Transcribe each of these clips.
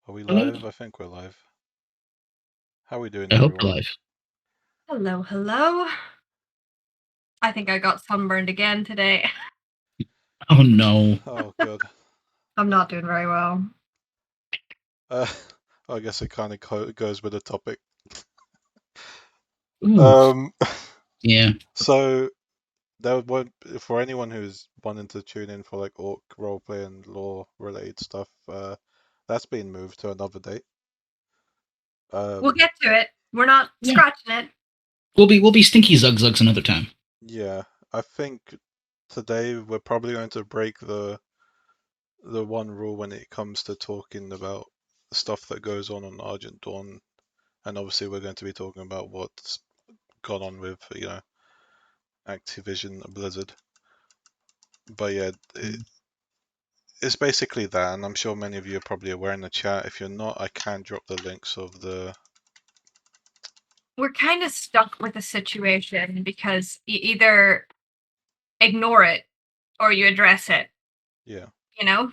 Are we Hello. live? I think we're live. How are we doing, I hope you're everyone? live. Hello, hello. I think I got sunburned again today. Oh no. Oh god. I'm not doing very well. Uh, I guess it kind of goes with the topic. Ooh. Um, Yeah. so there won't for anyone who's wanting to tune in for like orc roleplay and lore related stuff. That's been moved to another date. We'll Um, get to it. We're not Yeah. scratching it. We'll be stinky zugzugs another time. yeah, I think today we're probably going to break the one rule when it comes to talking about stuff that goes on Argent Dawn, and obviously we're going to be talking about what's gone on with Activision Blizzard. But yeah, it's basically that, and I'm sure many of you are probably aware in the chat. If you're not, I can drop the links of the. We're kind of stuck with the situation because you either ignore it or you address it, Yeah, you know?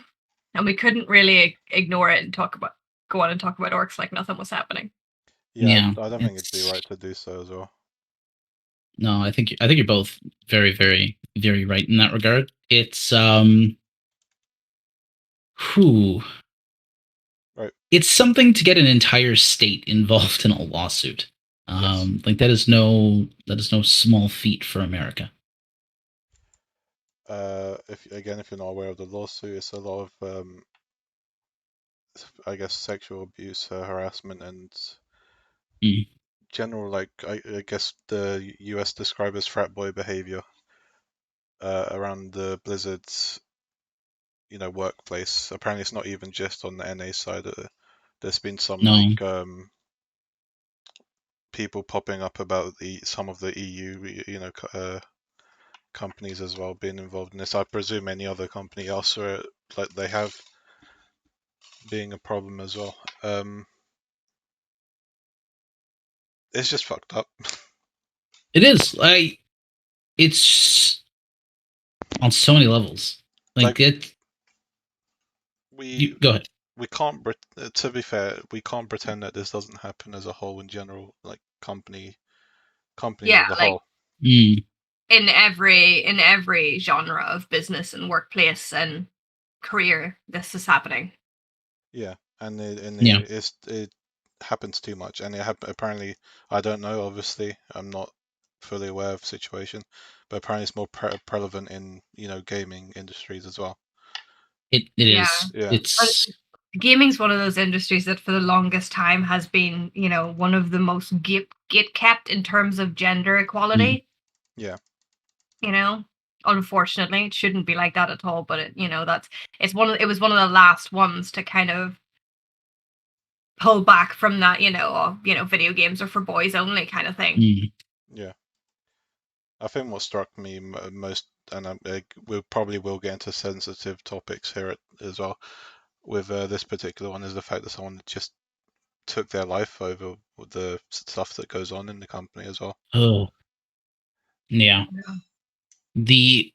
And we couldn't really ignore it and go on and talk about orcs like nothing was happening. yeah, Yeah. I don't think it'd be It's right to do so as well. no. I think you're both very, very, very right in that regard. It's whew. Right? It's something to get an entire state involved in a lawsuit. Yes. Like that is no small feat for America. If you're not aware of the lawsuit, it's a lot of I guess sexual abuse, harassment, and Mm. general I guess the U.S. describe as frat boy behavior around the Blizzard's workplace. Apparently, it's not even just on the NA side. There's been some No. people popping up about some of the EU companies as well being involved in this. I presume any other company elsewhere like they have being a problem as well. It's just fucked up. It is. It's on so many levels. Like Like it. we You go ahead. we can't to be fair, we can't pretend that this doesn't happen as a whole in general, like companies Yeah, as a like whole. Mm. in every genre of business and workplace and career, this is happening. Yeah, and Yeah. it happens too much, and apparently I don't know. Obviously, I'm not fully aware of the situation, but apparently it's more prevalent in gaming industries as well. It Yeah. is. Yeah, But It's gaming's one of those industries that for the longest time has been, one of the most gate kept in terms of gender mm, equality, yeah, you know? Unfortunately, it shouldn't be like that at all, but it was one of the last ones to kind of pull back from that, video games are for boys only kind of thing. mm. yeah. I think what struck me most, and we probably will get into sensitive topics here as well with this particular one, is the fact that someone just took their life over the stuff that goes on in the company as well. Oh, yeah. Yeah. The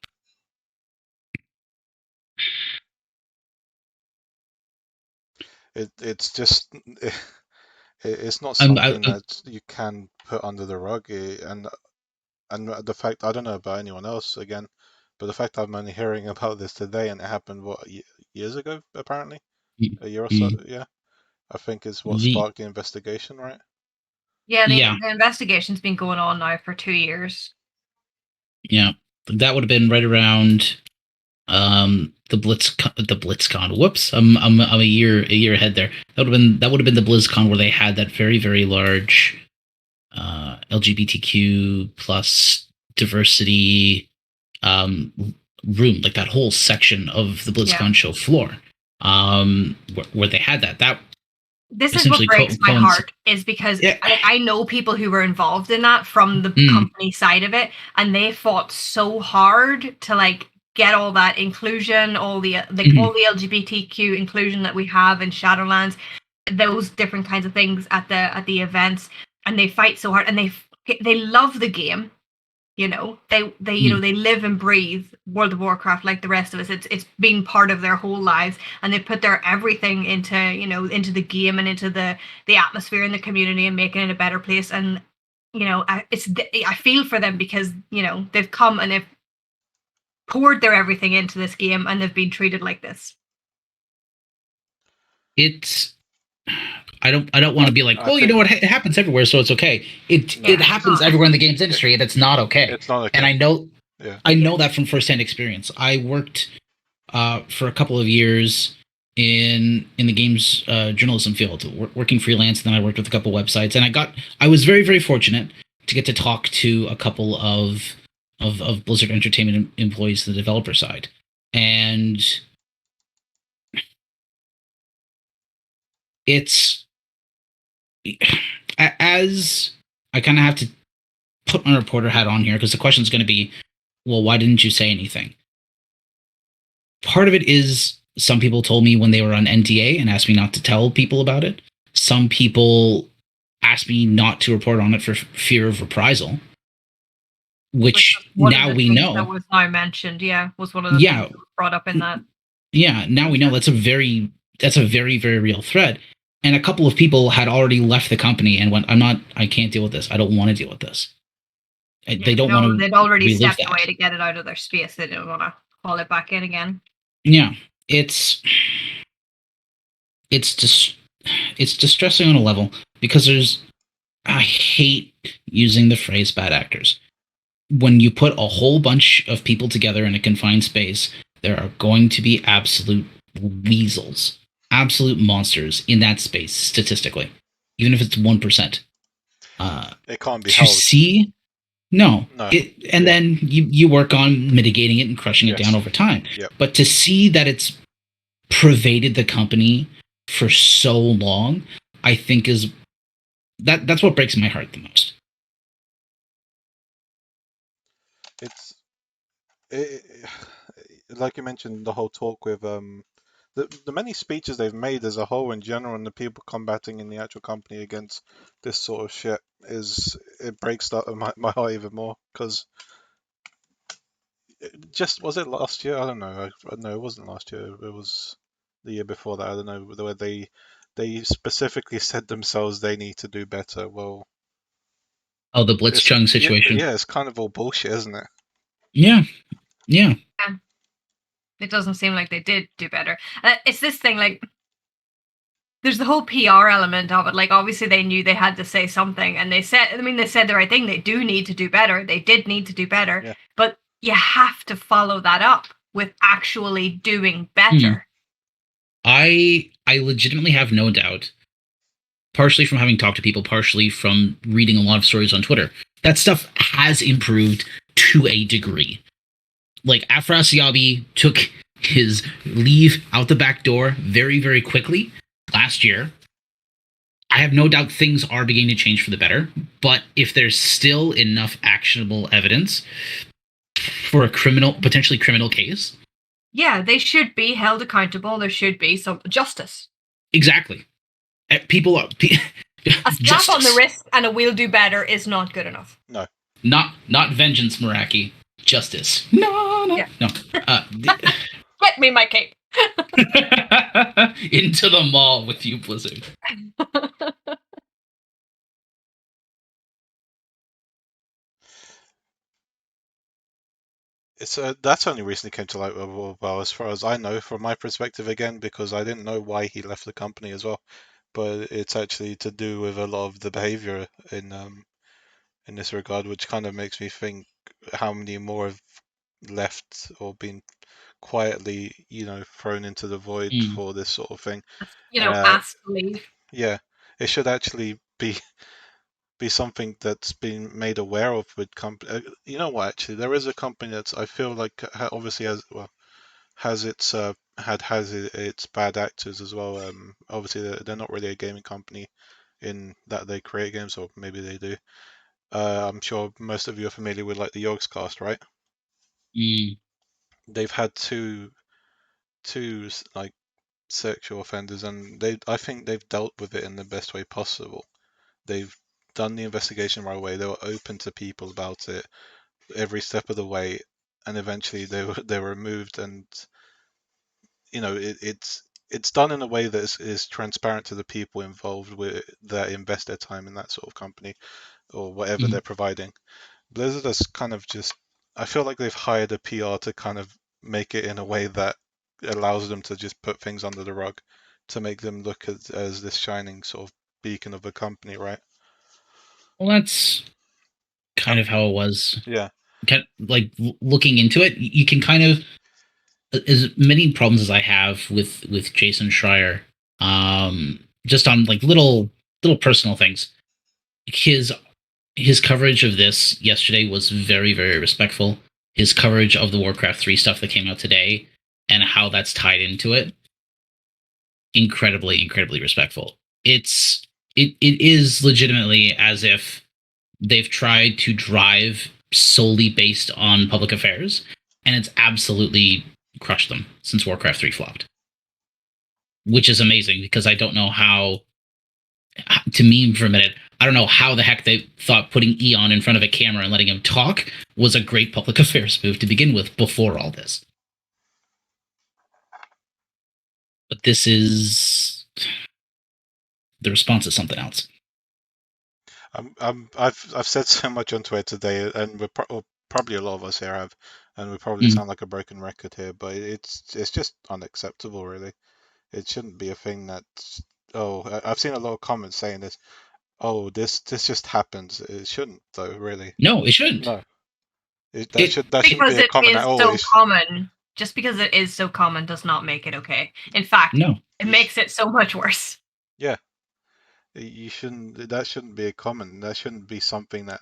It's just it's not I'm something that you can put under the rug, and the fact, I don't know about anyone else again, but the fact I'm only hearing about this today, and it happened what years ago, apparently a year or so, mm, yeah, I think is what the sparked the investigation, right? Yeah, yeah, the investigation's been going on now for 2 years. yeah. That would have been right around the BlitzCon. Whoops, I'm a year ahead there. That would have been the BlizzCon where they had that very, very large LGBTQ plus diversity um room, like that whole section of the Yeah. BlizzCon show floor, where they had that This is what essentially breaks my coincided. heart is because Yeah. I know people who were involved in that from the Mm, company side of it, and they fought so hard to like get all that inclusion, all mhm, the LGBTQ inclusion that we have in Shadowlands, those different kinds of things at the events, and they fight so hard, and they love the game, They live and breathe World of Warcraft like the rest of us. It's been part of their whole lives, and they put their everything into the game and into the atmosphere and the community and making it a better place. And I feel for them because they've come and they've poured their everything into this game and they've been treated like this. It's I don't want to be like, well, you know what, it happens everywhere, so it's okay. It happens everywhere in the games industry, and it's not okay. It's not okay. And I know that from firsthand experience. I worked for a couple of years in the games journalism field, working freelance. And then I worked with a couple websites, and I was very, very fortunate to get to talk to a couple of Blizzard Entertainment employees to the developer side, and it's as I kind of have to put my reporter hat on here, because the question is going to be, well, why didn't you say anything? Part of it is some people told me when they were on NDA and asked me not to tell people about it. Some people asked me not to report on it for fear of reprisal, which now we know that was now mentioned. Was one of the things that was brought up in that. Yeah, now we know that's a very, very real threat. And a couple of people had already left the company and went, I can't deal with this. I don't want to deal with this. They don't want to. They'd already stepped away to get it out of their space. They didn't want to call it back in again. Yeah, it's distressing on a level, because I hate using the phrase bad actors. When you put a whole bunch of people together in a confined space, there are going to be absolute weasels, absolute monsters in that space, statistically, even if it's 1%. It can't be to helped. See. No. Then you work on mitigating it and crushing it down over time. Yep. But to see that it's pervaded the company for so long, I think that's what breaks my heart the most. Like you mentioned, the whole talk with the many speeches they've made as a whole in general, and the people combating in the actual company against this sort of shit, it breaks my heart even more, because was it last year? I don't know. No, it wasn't last year. It was the year before that. I don't know, where they specifically said themselves they need to do better. Well, the Blitzchung situation. Yeah, it's kind of all bullshit, isn't it? Yeah. It doesn't seem like they did do better. It's this thing, like, there's the whole PR element of it. Like, obviously they knew they had to say something, and they said the right thing. They do need to do better. They did need to do better, but you have to follow that up with actually doing better. I legitimately have no doubt, partially from having talked to people, partially from reading a lot of stories on Twitter, that stuff has improved to a degree. Like, Afrasiabi took his leave out the back door very, very quickly last year. I have no doubt things are beginning to change for the better, but if there's still enough actionable evidence for a potentially criminal case, they should be held accountable. There should be some justice. Exactly. People are a slap on the wrist and a "we'll do better" is not good enough. No. Not vengeance, Meraki. Justice. No. Get me my cape. Into the mall with you, Blizzard. That's only recently came to light, well, as far as I know, from my perspective again, because I didn't know why he left the company as well. But it's actually to do with a lot of the behavior in this regard, which kind of makes me think how many more have left or been quietly, thrown into the void for this sort of thing. Asked to leave. Yeah, it should actually be something that's been made aware of with company. You know what? Actually, there is a company that I feel like obviously has its its bad actors as well. Obviously, they're not really a gaming company in that they create games, or maybe they do. I'm sure most of you are familiar with, like, the Yogscast, right? They've had two like sexual offenders, and I think they've dealt with it in the best way possible. They've done the investigation right away. They were open to people about it. every step of the way, and eventually they were removed. And it's done in a way that is transparent to the people involved with that invest their time in that sort of company or whatever they're providing. Blizzard has kind of just, I feel like they've hired a PR to kind of make it in a way that allows them to just put things under the rug to make them look as this shining sort of beacon of a company, right? Well, that's kind of how it was. Yeah. Like looking into it, you can kind of, as many problems as I have with Jason Schreier, just on like little personal things. His his coverage of this yesterday was very, very respectful. His coverage of the Warcraft 3 stuff that came out today and how that's tied into it, incredibly, incredibly respectful. It is legitimately as if they've tried to drive solely based on public affairs, and it's absolutely crushed them since Warcraft 3 flopped. Which is amazing because I don't know how, to meme for a minute, I don't know how the heck they thought putting Eon in front of a camera and letting him talk was a great public affairs move to begin with before all this. But this is, the response is something else. I've said so much on Twitter today, and probably a lot of us here have, and we probably sound like a broken record here, but it's just unacceptable, really. It shouldn't be a thing that. Oh, I've seen a lot of comments saying this. Oh, this just happens. It shouldn't, though, really. No, it shouldn't. No, It that shouldn't be Because a it comment at is all. so common. Just because it is so common does not make it okay. In fact, no. it makes it so much worse. Yeah, you shouldn't. That shouldn't be a comment. That shouldn't be something that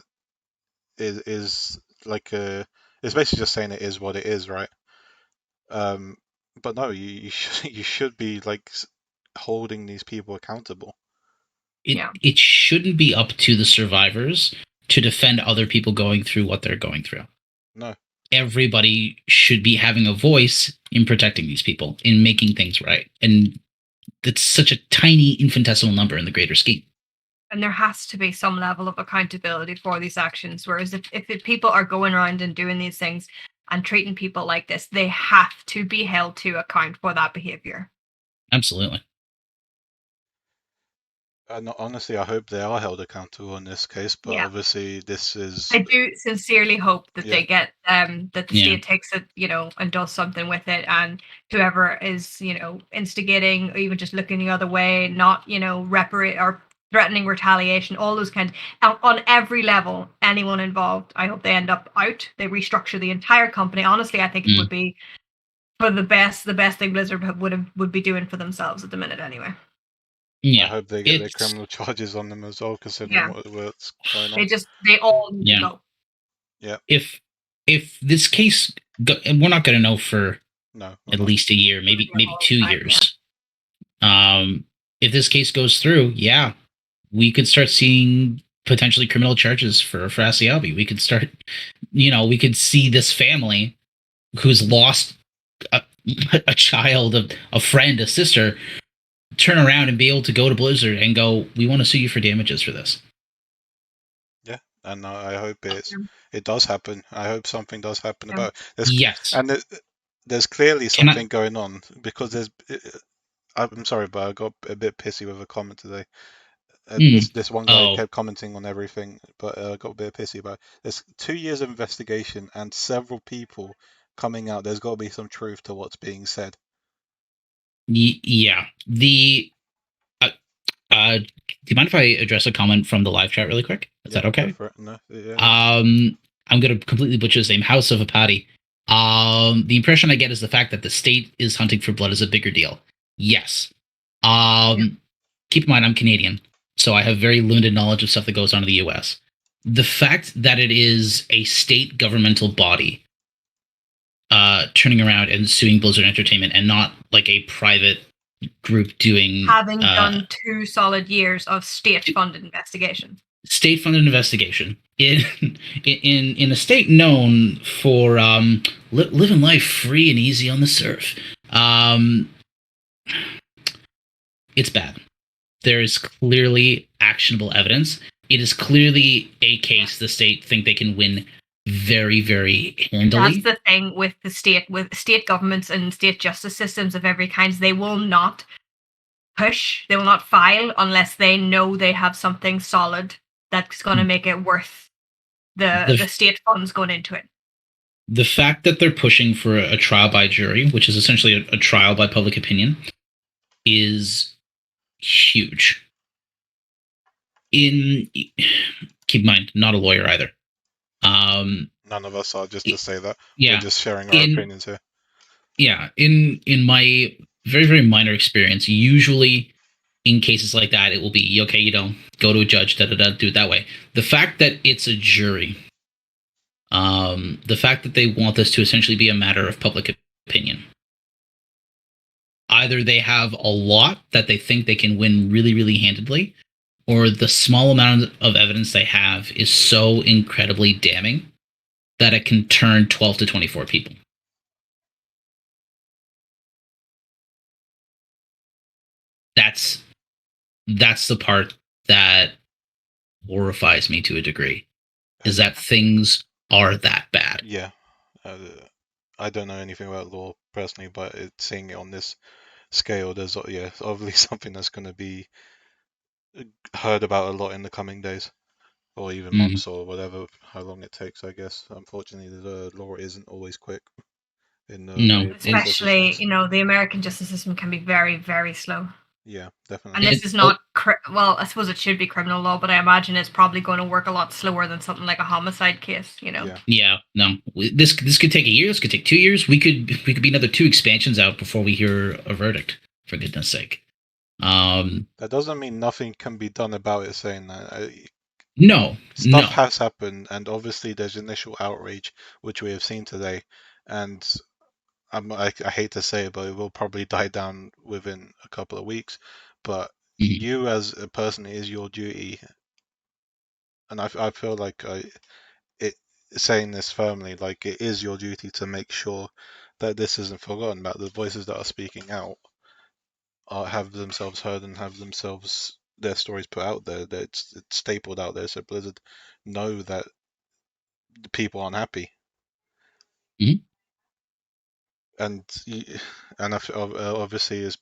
is like a. It's basically just saying it is what it is, right? Um, but no, you should you should be like holding these people accountable. It shouldn't be up to the survivors to defend other people going through what they're going through. No. Everybody should be having a voice in protecting these people, in making things right. And that's such a tiny infinitesimal number in the greater scheme. And there has to be some level of accountability for these actions. Whereas if people are going around and doing these things and treating people like this, they have to be held to account for that behavior. Absolutely. And honestly, I hope they are held accountable in this case. But obviously, this is. I do sincerely hope that they get that the Yeah. state takes it, and does something with it, and whoever is, instigating or even just looking the other way, not, reparate or threatening retaliation, all those kinds, on every level, anyone involved, I hope they end up out. They restructure the entire company. Honestly, I think it would be for the best thing Blizzard would be doing for themselves at the minute, anyway. Yeah, I hope they get their criminal charges on them as well, considering what's going on. They all need to go. Yeah. If this case, and we're not going to know for at least a year, maybe 2 years. If this case goes through, we could start seeing potentially criminal charges for Asiabi. We could start, we could see this family who's lost a child, a friend, a sister, turn around and be able to go to Blizzard and go, we want to sue you for damages for this. Yeah, and I hope it does happen. I hope something does happen about it. Yes. And there's clearly something going on, because I'm sorry, but I got a bit pissy with a comment today. This one guy kept commenting on everything, but I got a bit pissy about it. There's 2 years of investigation and several people coming out. There's got to be some truth to what's being said. Yeah. Do you mind if I address a comment from the live chat really quick? Is that okay? Go for it. No, I'm going to completely butcher his name. House of Apati. The impression I get is the fact that the state is hunting for blood is a bigger deal. Yes. Keep in mind, I'm Canadian, so I have very limited knowledge of stuff that goes on in the US. The fact that it is a state governmental body turning around and suing Blizzard Entertainment, and not like a private group doing, having done 2 solid years of state-funded investigation. State-funded investigation in a state known for living life free and easy on the surf. It's bad. There is clearly actionable evidence. It is clearly a case the state think they can win very, very That's handily. the thing with state governments and state justice systems of every kind. They will not push, they will not file unless they know they have something solid that's going to make it worth the The state funds going into it. the fact that they're pushing for a trial by jury, which is essentially a trial by public opinion, is huge. Keep in mind, not a lawyer either. None of us are, just to say that. We're Yeah. just sharing our opinions here. Yeah. In my very, very minor experience, usually in cases like that, it will be okay. Go to a judge, do it that way. The fact that it's a jury, the fact that they want this to essentially be a matter of public opinion. Either they have a lot that they think they can win really, really handedly, or the small amount of evidence they have is so incredibly damning that it can turn 12 to 24 people. That's the part that horrifies me to a degree, is that things are that bad. Yeah. I don't know anything about law personally, but seeing it on this scale, there's obviously something that's going to be heard about a lot in the coming days, or even months, or whatever, how long it takes, I guess. Unfortunately, the law isn't always quick in the No. way it processes Especially, things. the American justice system can be very, very slow. Yeah, definitely. And this is not, well, I suppose it should be criminal law, but I imagine it's probably going to work a lot slower than something like a homicide case, Yeah, no. This could take a year. This could take 2 years. We could be another 2 expansions out before we hear a verdict. For goodness sake. That doesn't mean nothing can be done about it. Saying that no, stuff has happened, and obviously there's initial outrage, which we have seen today, and I hate to say it, but it will probably die down within a couple of weeks. But you, as a person, it is your duty, and I feel like it saying this firmly, like it is your duty to make sure that this isn't forgotten about. The voices that are speaking out have themselves heard and have themselves their stories put out there. That it's stapled out there, so Blizzard know that the people aren't happy. And obviously it's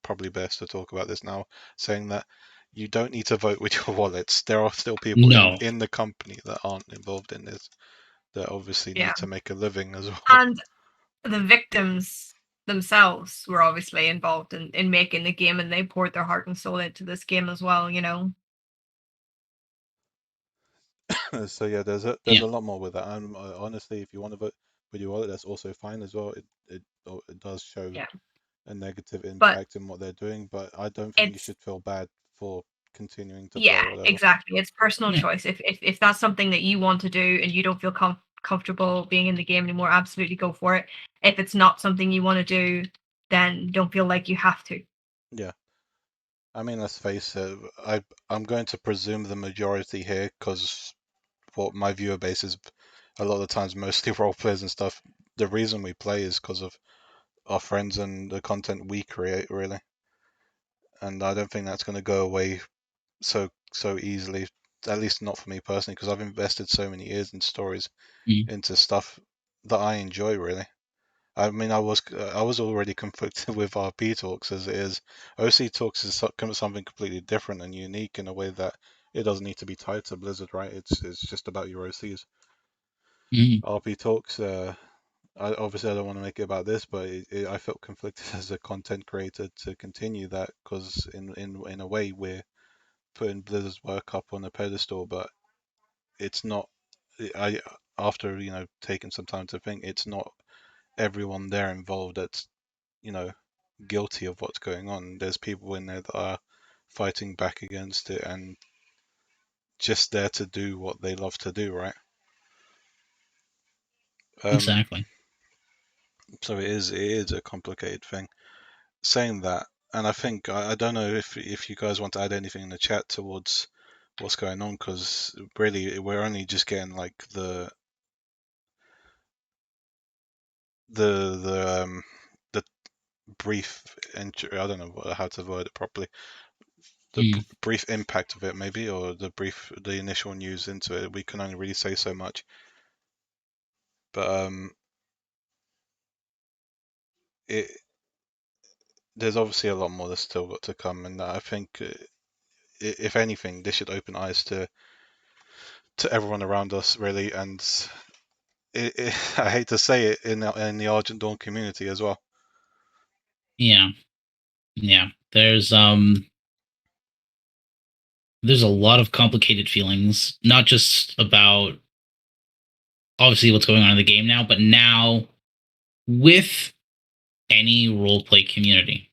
probably best to talk about this now, saying that you don't need to vote with your wallets. There are still people in the company that aren't involved in this, that obviously need to make a living as well. And the victims themselves were obviously involved in making the game, and they poured their heart and soul into this game as well, So yeah, there's a lot more with that. And honestly, if you want to vote with your wallet, that's also fine as well. It does show a negative impact in what they're doing, but I don't think you should feel bad for continuing to play or whatever. Exactly. It's personal choice. If that's something that you want to do and you don't feel comfortable being in the game anymore, absolutely go for it. If it's not something you want to do, then don't feel like you have to. Yeah. I mean, let's face it, I'm going to presume the majority here, because what my viewer base is a lot of the times mostly role players and stuff. The reason we play is because of our friends and the content we create, really. And I don't think that's going to go away so easily, at least not for me personally, because I've invested so many years in stories into stuff that I enjoy, really. I mean, I was already conflicted with RP Talks as it is. OC Talks is something completely different and unique in a way that it doesn't need to be tied to Blizzard, right? It's just about your OCs. RP Talks, obviously I don't want to make it about this, but I felt conflicted as a content creator to continue that, because in a way we're putting Blizzard's work up on a pedestal, but it's not. After taking some time to think, it's not everyone there involved that's guilty of what's going on. There's people in there that are fighting back against it and just there to do what they love to do, right? Exactly. So it is a complicated thing. Saying that, and I think I don't know if you guys want to add anything in the chat towards what's going on, because really we're only just getting like the brief intro. I don't know how to word it properly. The brief impact of it, maybe, or the initial news into it. We can only really say so much. But there's obviously a lot more that's still got to come, and I think if anything, this should open eyes to everyone around us, really. And I hate to say it, in the Argent Dawn community as well. Yeah. There's a lot of complicated feelings, not just about obviously what's going on in the game now, but now with any roleplay community.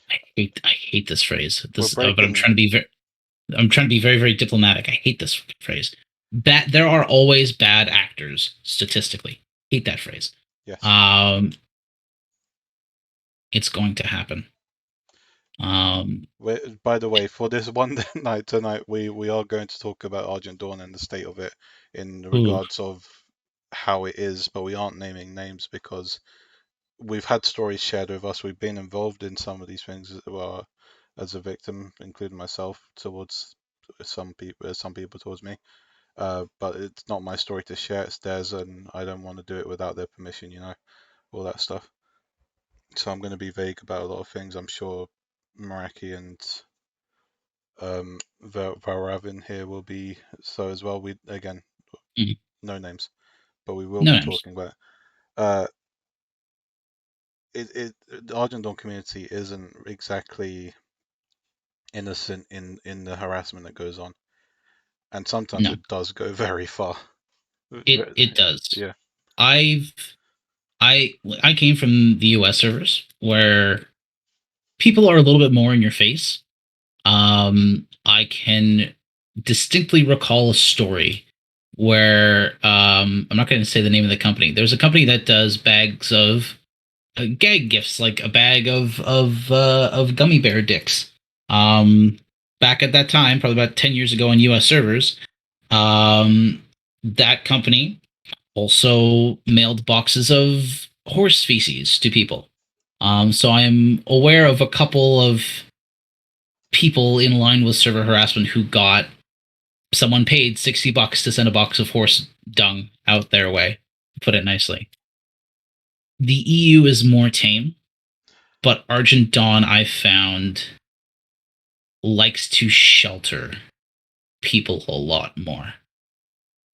I hate this phrase. But I'm trying to be very, very diplomatic. I hate this phrase. That there are always bad actors statistically. Hate that phrase. Yes. It's going to happen. By the way, for this one night tonight, we are going to talk about Argent Dawn and the state of it in regards of how it is, but we aren't naming names because we've had stories shared with us. We've been involved in some of these things as a victim, including myself, towards some people towards me. But it's not my story to share, it's theirs, and I don't want to do it without their permission, all that stuff. So I'm going to be vague about a lot of things. I'm sure Meraki and Varavin here will be so as well. We again, no names, but we will be talking about the Argent Dawn community isn't exactly innocent in the harassment that goes on, and sometimes it does go very far. It does. Yeah. I came from the US servers where people are a little bit more in your face. I can distinctly recall a story where I'm not going to say the name of the company. There's a company that does bags of gag gifts, like a bag of gummy bear dicks. Back at that time, probably about 10 years ago on US servers, that company also mailed boxes of horse feces to people. So I'm aware of a couple of people in line with server harassment who got someone paid $60 to send a box of horse dung out their way, to put it nicely. The EU is more tame, but Argent Dawn, I found, likes to shelter people a lot more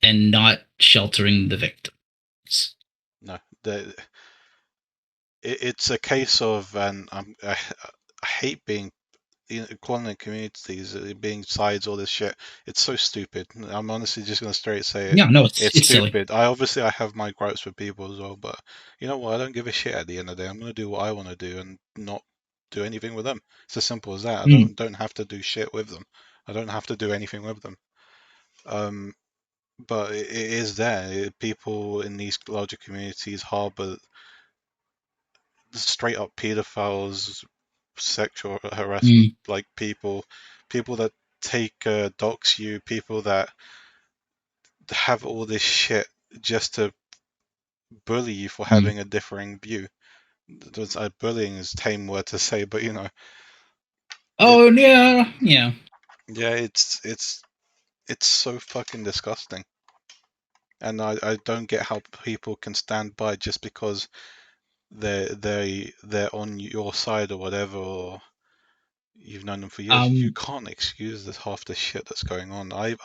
and not sheltering the victims. No, it's a case of, and I hate being calling the communities being sides, all this shit. It's so stupid. I'm honestly just gonna straight say it. Yeah, no, it's stupid. silly. I have my gripes with people as well, but you know what? I don't give a shit at the end of the day. I'm gonna do what I want to do and not do anything with them. It's as simple as that. I don't have to do shit with them. I don't have to do anything with them. But it is there. People in these larger communities harbor straight up pedophiles, sexual harassment, like people that take dox you, people that have all this shit just to bully you for having a differing view. Bullying is a tame word to say, but yeah. Yeah, it's so fucking disgusting, and I don't get how people can stand by just because they're on your side or whatever, or you've known them for years. You can't excuse this half the shit that's going on. I've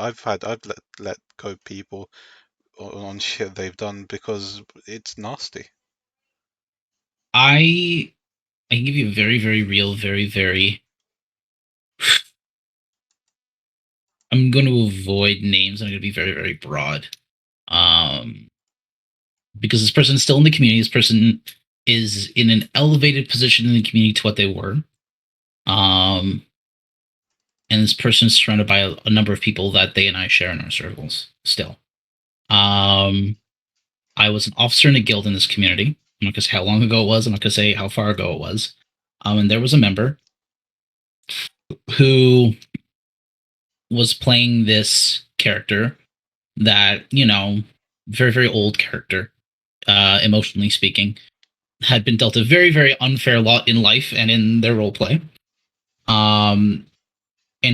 let go people on shit they've done because it's nasty. I give you a very, very real, very, very. I'm going to avoid names. I'm going to be very, very broad. Because this person is still in the community. This person is in an elevated position in the community to what they were. And this person is surrounded by a number of people that they and I share in our circles still. I was an officer in a guild in this community. I'm not going to say how long ago it was. I'm not going to say how far ago it was. And there was a member who was playing this character that, very, very old character, emotionally speaking, had been dealt a very, very unfair lot in life and in their role play. And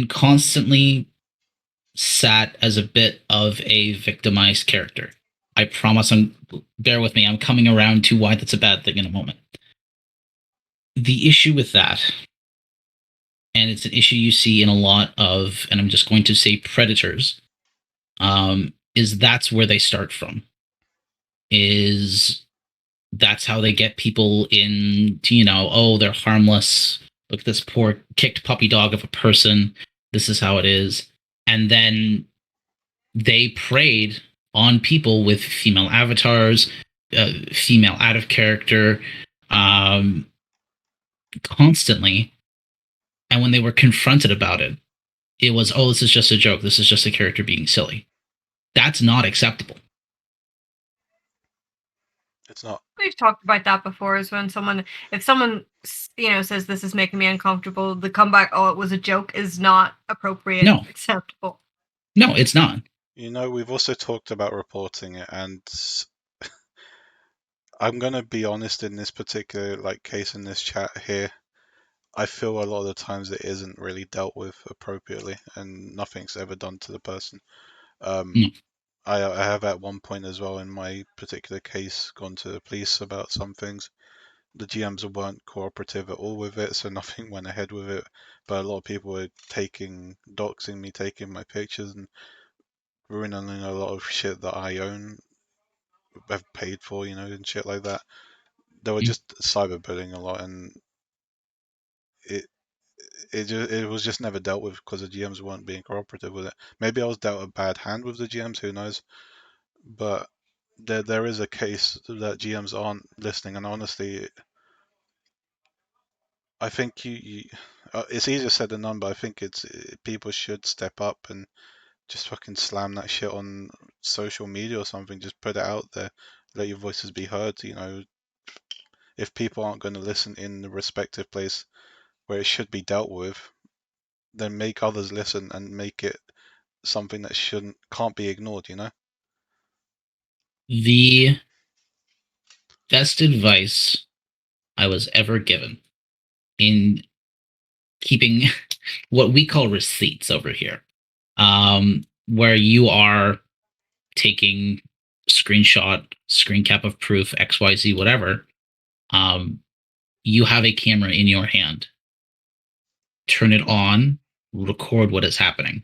constantly sat as a bit of a victimized character. I promise. Bear with me. I'm coming around to why that's a bad thing in a moment. The issue with that, and it's an issue you see in a lot of, and I'm just going to say predators, is that's where they start from. Is that's how they get people in to, oh, they're harmless. Look at this poor kicked puppy dog of a person. This is how it is. And then they preyed on people with female avatars, female out of character, constantly. And when they were confronted about it, it was, oh, this is just a joke. This is just a character being silly. That's not acceptable. It's not. We've talked about that before. Is when if someone says this is making me uncomfortable, the comeback, oh, it was a joke, is not appropriate. No. Acceptable. No, it's not. We've also talked about reporting it, and I'm gonna be honest in this particular case in this chat here. I feel a lot of the times it isn't really dealt with appropriately, and nothing's ever done to the person. No. I have at one point as well in my particular case gone to the police about some things. The GMs weren't cooperative at all with it, so nothing went ahead with it. But a lot of people were doxing me, taking my pictures, and ruining a lot of shit that I own, have paid for, and shit like that. They were just cyberbullying a lot, and it was just never dealt with because the GMs weren't being cooperative with it. Maybe I was dealt a bad hand with the GMs, who knows? But there is a case that GMs aren't listening, and honestly, I think it's easier said than done, but I think people should step up and just fucking slam that shit on social media or something. Just put it out there, let your voices be heard. If people aren't going to listen in the respective place where it should be dealt with, then make others listen and make it something that can't be ignored. The best advice I was ever given in keeping what we call receipts over here, where you are taking screenshot, screen cap of proof, XYZ, whatever. You have a camera in your hand. Turn it on, record what is happening.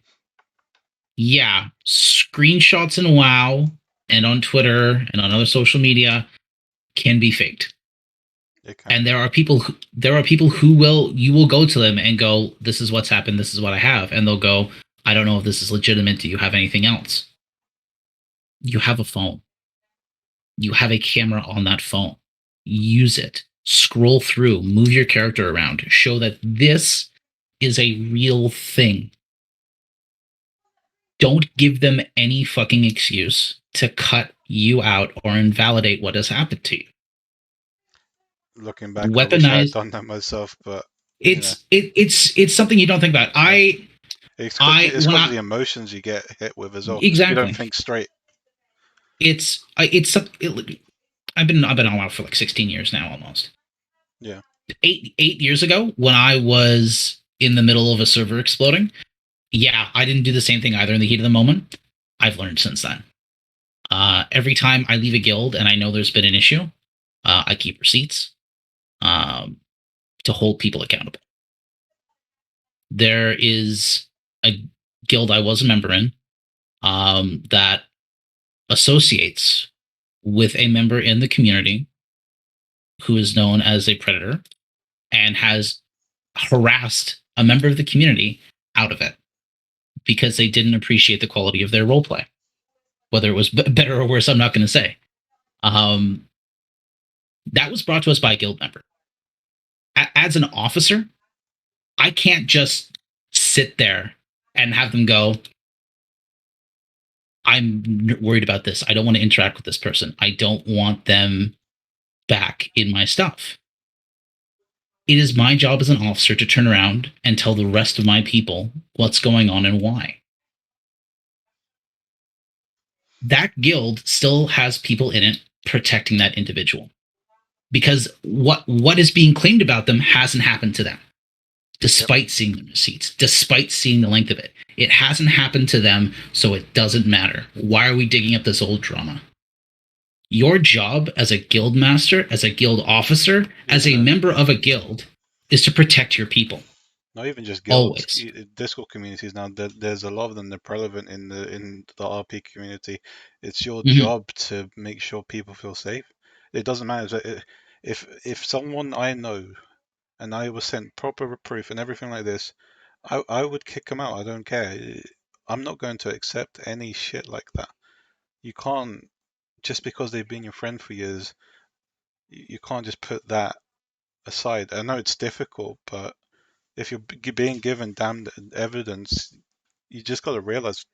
Yeah, screenshots in WoW and on Twitter and on other social media can be faked. And there are people who you will go to them and go, this is what's happened, this is what I have, and they'll go, I don't know if this is legitimate. Do you have anything else? You have a phone. You have a camera on that phone. Use it. Scroll through, move your character around, show that this is a real thing. Don't give them any fucking excuse to cut you out or invalidate what has happened to you. Looking back, I wish I had done that myself, but it's something you don't think about. It's because of the emotions you get hit with as well. Exactly. You don't think straight. I've been on WoW for 16 years now, almost. Yeah. 8 years ago, when I was in the middle of a server exploding, yeah, I didn't do the same thing either in the heat of the moment. I've learned since then. Every time I leave a guild and I know there's been an issue, I keep receipts to hold people accountable. There is a guild I was a member in that associates with a member in the community who is known as a predator and has harassed a member of the community out of it because they didn't appreciate the quality of their roleplay. Whether it was better or worse, I'm not going to say. That was brought to us by a guild member. As an officer, I can't just sit there and have them go, I'm worried about this. I don't want to interact with this person. I don't want them back in my stuff. It is my job as an officer to turn around and tell the rest of my people what's going on and why. That guild still has people in it protecting that individual. Because what is being claimed about them hasn't happened to them, despite seeing the receipts, despite seeing the length of it. It hasn't happened to them, so it doesn't matter. Why are we digging up this old drama? Your job as a guild master, as a guild officer, as a member of a guild, is to protect your people. Not even just guilds, Always. Discord communities now. There's a lot of them that are prevalent in the RP community. It's your job to make sure people feel safe. It doesn't matter if someone I know and I was sent proper proof and everything like this, I would kick them out. I don't care. I'm not going to accept any shit like that. You can't, just because they've been your friend for years, you can't just put that aside. I know it's difficult, but if you're being given damned evidence, you just got to realize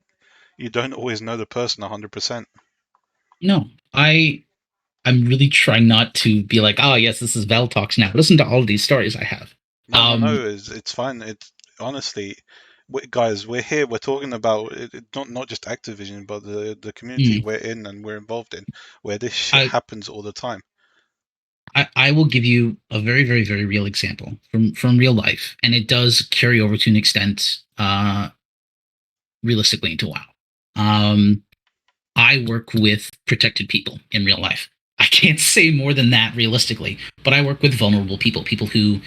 you don't always know the person 100%. No, I'm really trying not to be like, oh yes, this is Val Talks now. Listen to all of these stories I have. No, it's fine. It's honestly, guys, we're here. We're talking about not just Activision, but the community we're in and we're involved in, where this shit happens all the time. I will give you a very, very, very real example from real life, and it does carry over to an extent, realistically, into WoW. I work with protected people in real life. I can't say more than that realistically, but I work with vulnerable people, people who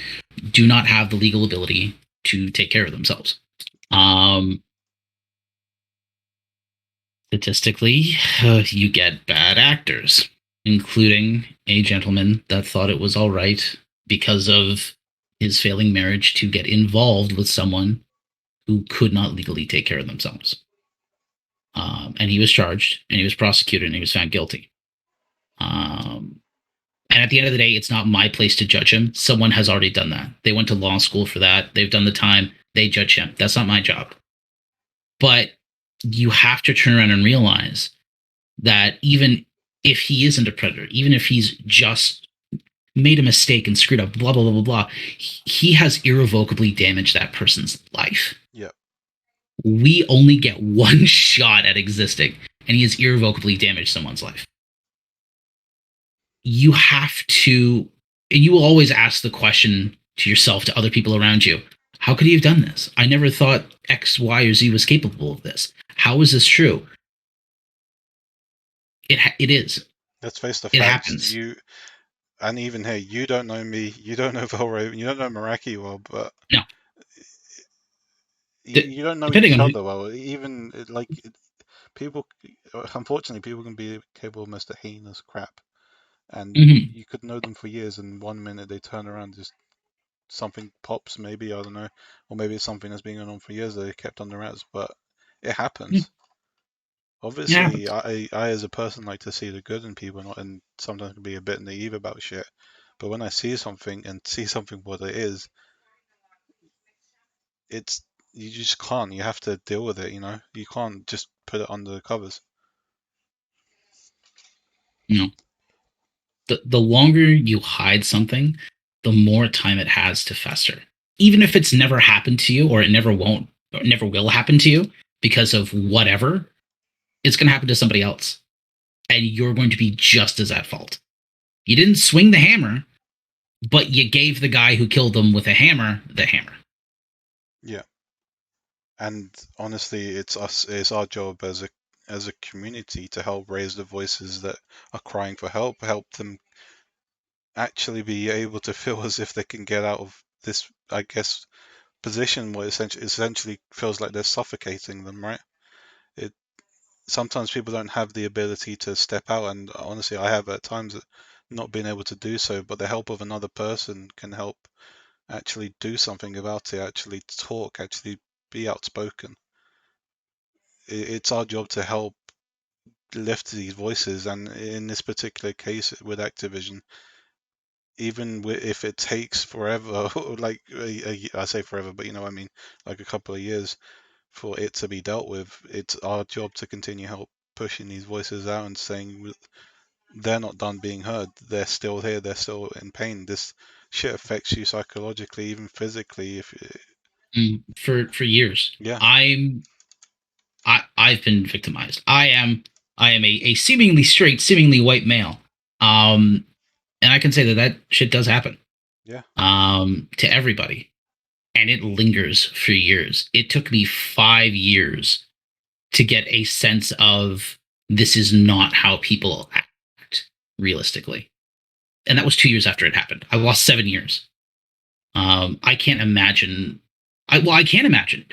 do not have the legal ability to take care of themselves. Statistically, you get bad actors, including a gentleman that thought it was all right because of his failing marriage to get involved with someone who could not legally take care of themselves. And he was charged, and he was prosecuted, and he was found guilty. And at the end of the day, it's not my place to judge him. Someone has already done that. They went to law school for that. They've done the time. They judge him. That's not my job. But you have to turn around and realize that even if he isn't a predator, even if he's just made a mistake and screwed up, blah, blah, blah, blah, blah, he has irrevocably damaged that person's life. Yeah. We only get one shot at existing, and he has irrevocably damaged someone's life. You have to, and you will always ask the question to yourself, to other people around you, how could he have done this? I never thought X, Y, or Z was capable of this. How is this true? It is. Let's face the it facts. Happens. And even here, you don't know me, you don't know Valraven, you don't know Meraki well, but no, you don't know each other well. Even people, unfortunately, people can be capable of most heinous crap, and you could know them for years, and 1 minute they turn around, just something pops, maybe, I don't know, or maybe it's something that's been going on for years that they kept on the wraps, but it happens. Obviously, I as a person like to see the good in people, and sometimes can be a bit naive about shit. But when I see something and see something what it is, you just can't. You have to deal with it. You can't just put it under the covers. No. The longer you hide something, the more time it has to fester. Even if it's never happened to you, or it never won't, or never will happen to you because of whatever, it's going to happen to somebody else, and you're going to be just as at fault. You didn't swing the hammer, but you gave the guy who killed them with a hammer the hammer. Yeah. And honestly, it's our job as a community to help raise the voices that are crying for help them actually be able to feel as if they can get out of this, I guess, position where essentially feels like they're suffocating them, right? Sometimes people don't have the ability to step out, and honestly, I have at times not been able to do so, but the help of another person can help actually do something about it, actually talk, actually be outspoken. It's our job to help lift these voices, and in this particular case with Activision, even if it takes forever, like I say forever, but you know what I mean, like a couple of years for it to be dealt with, it's our job to continue help pushing these voices out and saying they're not done being heard. They're still here. They're still in pain. This shit affects you psychologically, even physically. For years, yeah, I've been victimized. I am a seemingly straight, seemingly white male. And I can say that shit does happen. Yeah. To everybody. And it lingers for years. It took me 5 years to get a sense of this is not how people act. realistically. And that was 2 years after it happened. I lost 7 years. I can't imagine. I can imagine.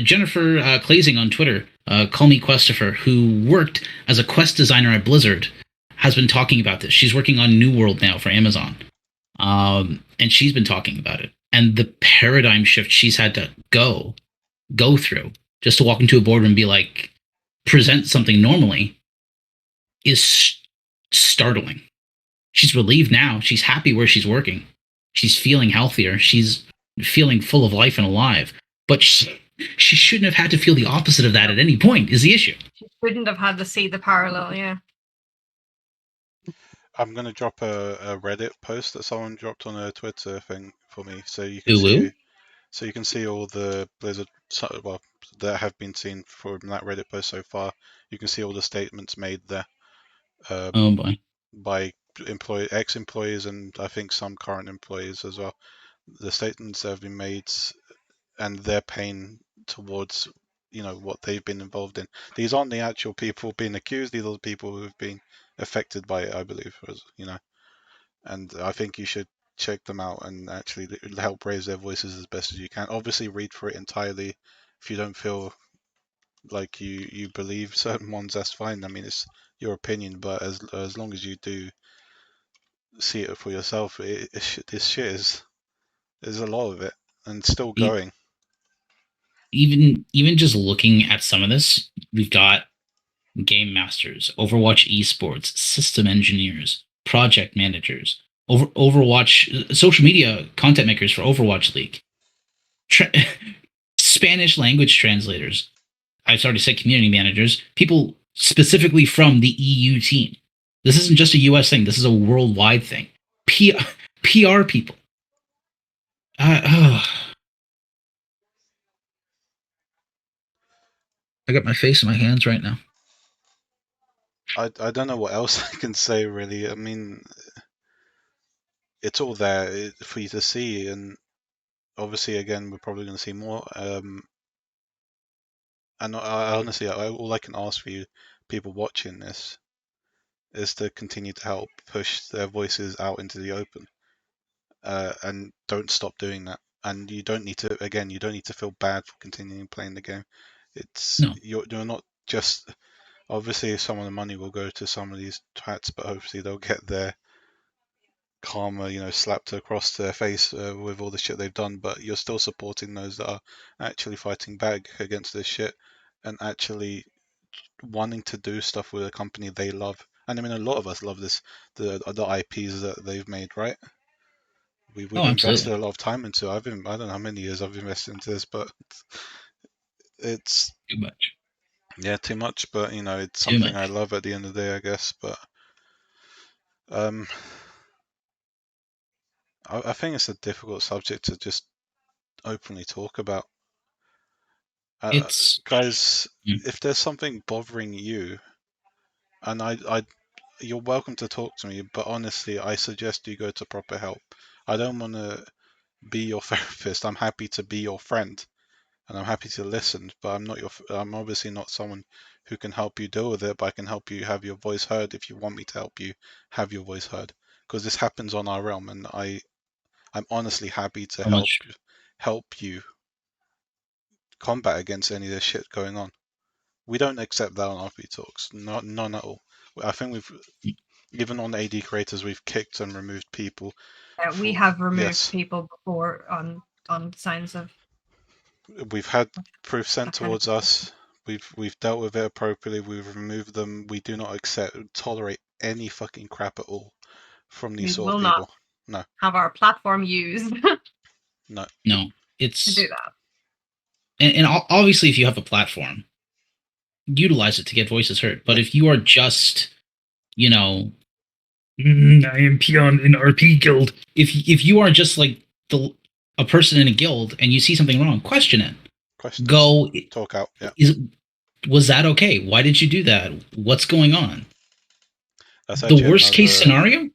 Jennifer Clazing on Twitter, call me Questifer, who worked as a quest designer at Blizzard, has been talking about this. She's working on New World now for Amazon. And she's been talking about it. And the paradigm shift she's had to go through just to walk into a boardroom and be like, present something normally is startling. She's relieved now. She's happy where she's working. She's feeling healthier. She's feeling full of life and alive. But she shouldn't have had to feel the opposite of that at any point, is the issue. She shouldn't have had to see the parallel, yeah. I'm going to drop a Reddit post that someone dropped on a Twitter thing for me, so you can see all the Blizzard, well, that have been seen from that Reddit post so far. You can see all the statements made there. Oh boy. By ex-employees and I think some current employees as well. The statements that have been made and their pain towards what they've been involved in. These aren't the actual people being accused. These are the people who have been affected by it, I believe. And I think you should check them out and actually help raise their voices as best as you can. Obviously, read through it entirely. If you don't feel like you believe certain ones, that's fine. I mean, it's your opinion, but as long as you do see it for yourself, this shit there's a lot of it and still going. Even just looking at some of this, we've got game masters, Overwatch esports, system engineers, project managers, Overwatch social media content makers for Overwatch League, Spanish language translators. I've already said community managers, people specifically from the EU team. This isn't just a US thing. This is a worldwide thing. PR people. I got my face in my hands right now. I don't know what else I can say, really. I mean, it's all there for you to see, and obviously, again, we're probably going to see more. And I honestly, all I can ask for you, people watching this, is to continue to help push their voices out into the open, and don't stop doing that. And you don't need to feel bad for continuing playing the game. You're not just, obviously some of the money will go to some of these twats, but hopefully they'll get their karma, slapped across their face with all the shit they've done. But you're still supporting those that are actually fighting back against this shit and actually wanting to do stuff with a company they love. And I mean, a lot of us love the IPs that they've made, right? We've invested Absolutely. a lot of time into. I don't know how many years I've invested into this, but it's too much. Yeah, too much. But it's something I love at the end of the day, I guess. But I think it's a difficult subject to just openly talk about. Guys, if there's something bothering you, and you're welcome to talk to me, but honestly, I suggest you go to proper help. I don't want to be your therapist. I'm happy to be your friend, and I'm happy to listen, but I'm obviously not someone who can help you deal with it, but I can help you have your voice heard if you want me to help you have your voice heard. Because this happens on our realm, and I'm honestly happy to help you combat against any of this shit going on. We don't accept that on RP Talks, none at all. I think even on AD creators, we've kicked and removed people. We have removed people before on signs of. We've had proof sent towards us. We've dealt with it appropriately. We've removed them. We do not tolerate any fucking crap at all from these sort of people. No. Have our platform used. No. It's to do that. And obviously, if you have a platform, utilize it to get voices heard. But if you are just, I am peon in RP guild. If you are just like a person in a guild and you see something wrong, question it. Go talk out. Yeah. Was that okay? Why did you do that? What's going on? That's the worst case scenario.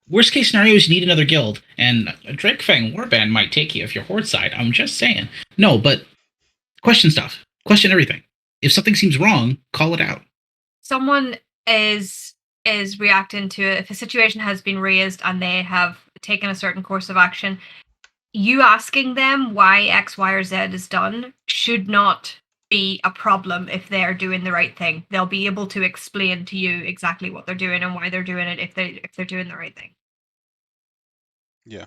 Worst case scenario is you need another guild, and a Drakefang warband might take you if you're Horde side. I'm just saying. No, but question stuff. Question everything. If something seems wrong, call it out. Someone is is reacting to it. If a situation has been raised and they have taken a certain course of action, you asking them why X, Y, or Z is done should not be a problem if they're doing the right thing. They'll be able to explain to you exactly what they're doing and why they're doing it if they're doing the right thing. Yeah.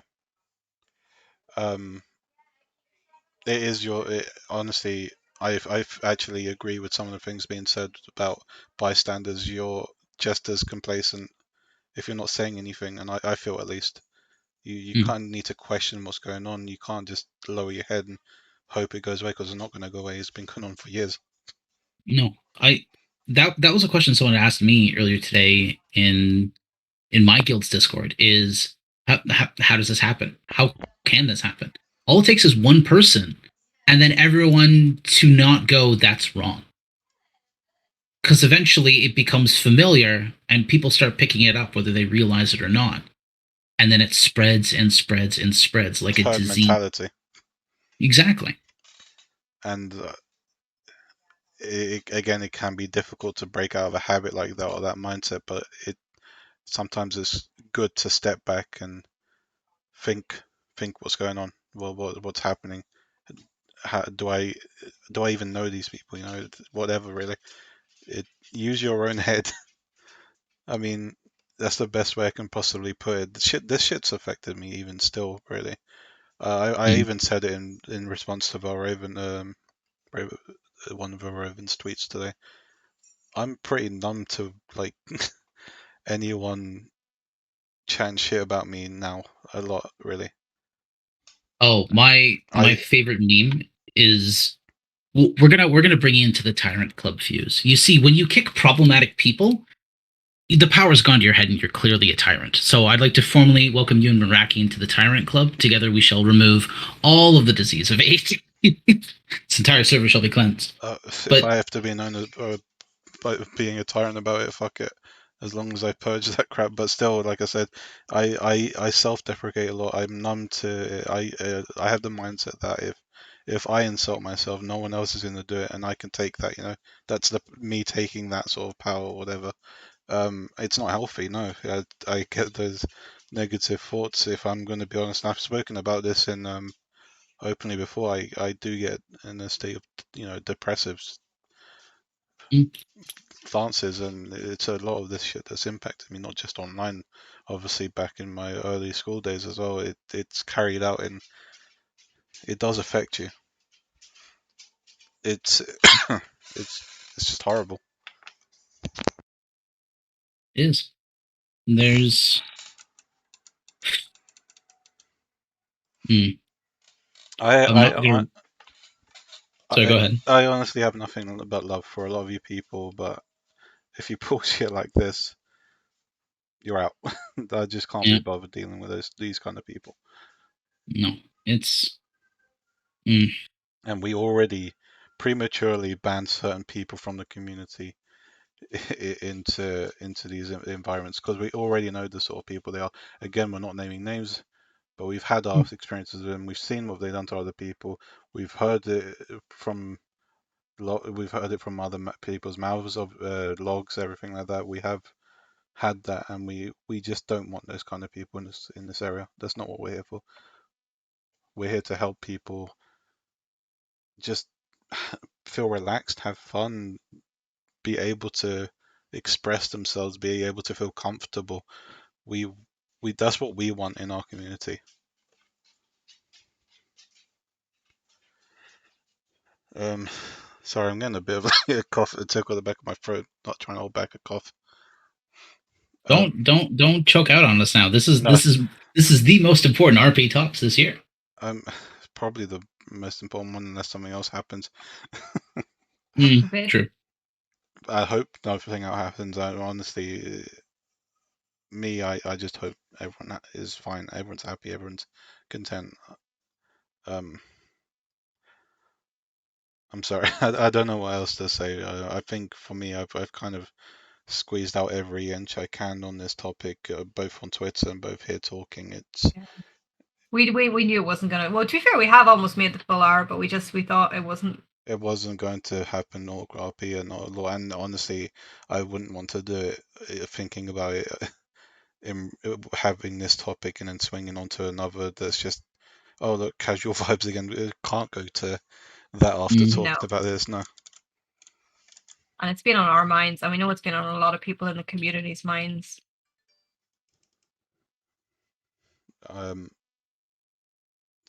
It is honestly, I've actually agree with some of the things being said about bystanders. You're just as complacent if you're not saying anything, and I feel at least you Mm. kind of need to question what's going on. You can't just lower your head and hope it goes away, because it's not going to go away. It's been going on for years. No, that was a question someone asked me earlier today in my guild's Discord. Is how does this happen? How can this happen? All it takes is one person, and then everyone to not go, that's wrong. Because eventually it becomes familiar, and people start picking it up whether they realize it or not, and then it spreads and spreads and spreads like It's a herd disease. mentality, Exactly. and again, it can be difficult to break out of a habit like that or that mindset. But sometimes it's good to step back and think what's going on. Well, what's happening? How do I even know these people? Whatever, really. Use your own head. I mean, that's the best way I can possibly put it. This shit's affected me even still, really. I Mm. even said it in response to Valraven, one of Valraven's tweets today. I'm pretty numb to like anyone chatting shit about me now, a lot, really. Oh, my I favorite meme is, well, we're gonna bring you into the Tyrant Club fuse. You see, when you kick problematic people, the power's gone to your head and you're clearly a tyrant. So I'd like to formally welcome you and Meraki into the Tyrant Club. Together we shall remove all of the disease of age. This entire server shall be cleansed. if But I have to be known as by being a tyrant about it, fuck it. As long as I purge that crap. But still, like I said, I self-deprecate a lot. I'm numb to it. I have the mindset that if I insult myself, no one else is going to do it, and I can take that. That's me taking that sort of power or whatever. It's not healthy. No, I get those negative thoughts. If I'm going to be honest, and I've spoken about this in openly before. I do get in a state of depressive mm, stances, and it's a lot of this shit that's impacted me, not just online. Obviously, back in my early school days as well, it's carried out, and it does affect you. It's it's just horrible. it is. There's mm, I I'm not I gonna. Sorry, go ahead. I honestly have nothing but love for a lot of you people, but if you pull shit like this, you're out. I just can't be Yeah, bothered dealing with these kind of people. no, it's mm, And we already prematurely banned certain people from the community into these environments, because we already know the sort of people they are. Again, we're not naming names, but we've had our experiences with them. We've seen what they've done to other people. We've heard it from other people's mouths of logs, everything like that. We have had that, and we just don't want those kind of people in this area. That's not what we're here for. We're here to help people just feel relaxed, have fun, be able to express themselves, be able to feel comfortable. We that's what we want in our community. Um, sorry, I'm getting a bit of a cough, a tickle at the back of my throat. Not trying to hold back a cough. don't choke out on us now. This is No, this is this is the most important RP talks this year. probably the most important one, unless something else happens. True. I hope nothing else happens. I honestly, I just hope everyone is fine. Everyone's happy. Everyone's content. Um, I'm sorry. I don't know what else to say. I think for me, I've kind of squeezed out every inch I can on this topic, both on Twitter and both here talking. It's Yeah. We knew it wasn't gonna. Well, to be fair, we have almost made the full hour, but we thought it wasn't It wasn't going to happen or RP and honestly, I wouldn't want to do it thinking about it in having this topic and then swinging onto another that's just, oh look, casual vibes again. It can't go to that after Mm. talking about this. No. And it's been on our minds, and we know it's been on a lot of people in the community's minds.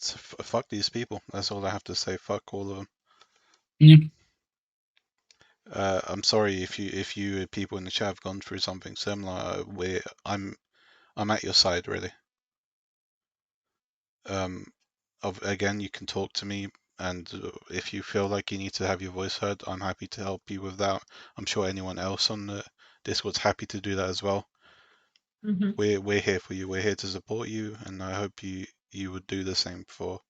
Fuck these people. That's all I have to say. Fuck all of them. Yeah. I'm sorry if you people in the chat have gone through something similar. I'm at your side really. Again, you can talk to me, and if you feel like you need to have your voice heard, I'm happy to help you with that. I'm sure anyone else on the Discord's happy to do that as well. Mm-hmm. We're here for you. We're here to support you, and I hope you would do the same for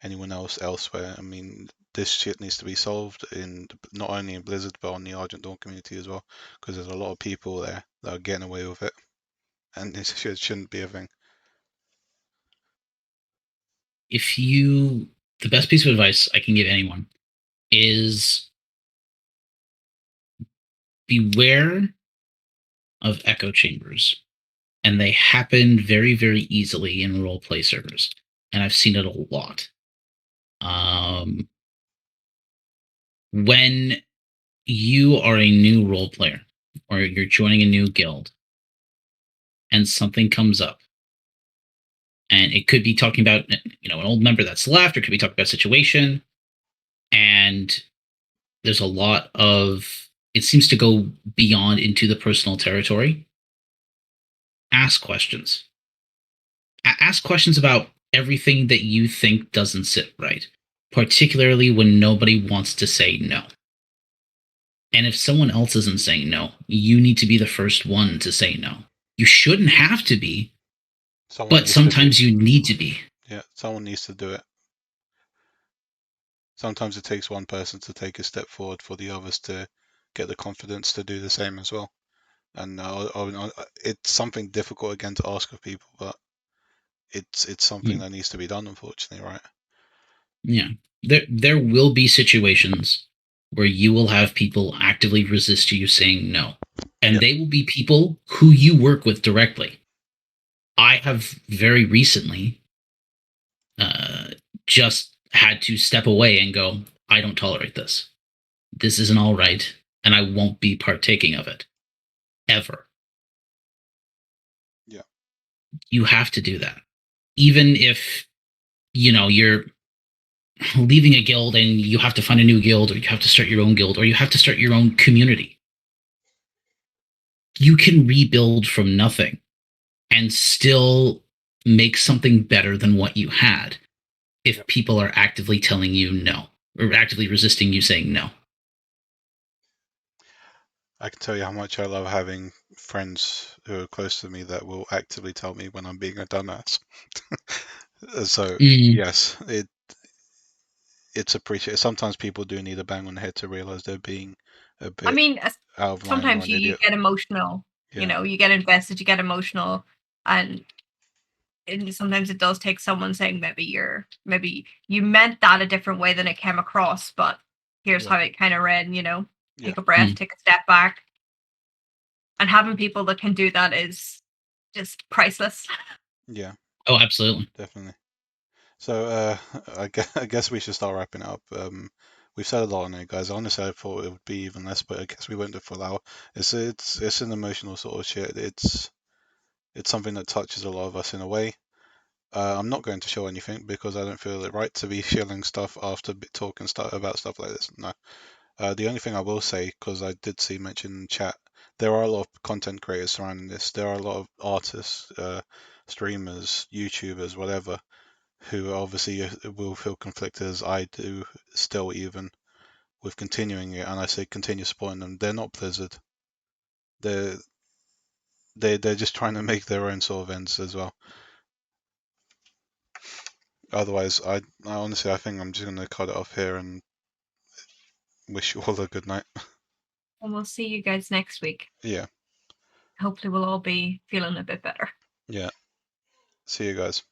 anyone else elsewhere. I mean, this shit needs to be solved in not only in Blizzard but on the Argent Dawn community as well, because there's a lot of people there that are getting away with it, and this shouldn't be a thing. The best piece of advice I can give anyone is beware of echo chambers. And they happen very, very easily in role play servers. And I've seen it a lot. When you are a new role player or you're joining a new guild and something comes up, and it could be talking about an old member that's left, or it could be talking about a situation, and there's a lot of, it seems to go beyond into the personal territory. Ask questions. Ask questions about everything that you think doesn't sit right, particularly when nobody wants to say no. And if someone else isn't saying no, you need to be the first one to say no. You shouldn't have to be, but sometimes you need to be. Yeah, someone needs to do it. Sometimes it takes one person to take a step forward for the others to get the confidence to do the same as well. And it's something difficult again to ask of people, but it's something that needs to be done, unfortunately, right? Yeah. There will be situations where you will have people actively resist you saying no. And they will be people who you work with directly. I have very recently just had to step away and go, I don't tolerate this. This isn't all right, and I won't be partaking of it. Ever. Yeah. You have to do that. Even if, you're leaving a guild and you have to find a new guild, or you have to start your own guild, or you have to start your own community. You can rebuild from nothing and still make something better than what you had if people are actively telling you no, or actively resisting you saying no. I can tell you how much I love having friends who are close to me that will actively tell me when I'm being a dumbass. So yes, it's appreciated. Sometimes people do need a bang on the head to realize they're being a bit out of line or sometimes an you idiot. get emotional. Yeah. You get invested, you get emotional, and sometimes it does take someone saying maybe you meant that a different way than it came across, but here's how it kind of read. Take a breath, take a step back, and having people that can do that is just priceless. Yeah. Oh, absolutely. Definitely. So I guess we should start wrapping up. We've said a lot on it, guys. Honestly, I thought it would be even less, but I guess we went the full hour. It's an emotional sort of shit. It's something that touches a lot of us in a way. I'm not going to show anything because I don't feel it right to be shilling stuff after talking about stuff like this. No. The only thing I will say, because I did see mentioned in chat, there are a lot of content creators surrounding this. There are a lot of artists, streamers, YouTubers, whatever, who obviously will feel conflicted as I do still, even with continuing it. And I say continue supporting them. They're not Blizzard. They're they're just trying to make their own sort of ends as well. Otherwise, I honestly, I think I'm just going to cut it off here and wish you all a good night. And we'll see you guys next week. Yeah. Hopefully we'll all be feeling a bit better. Yeah. See you guys.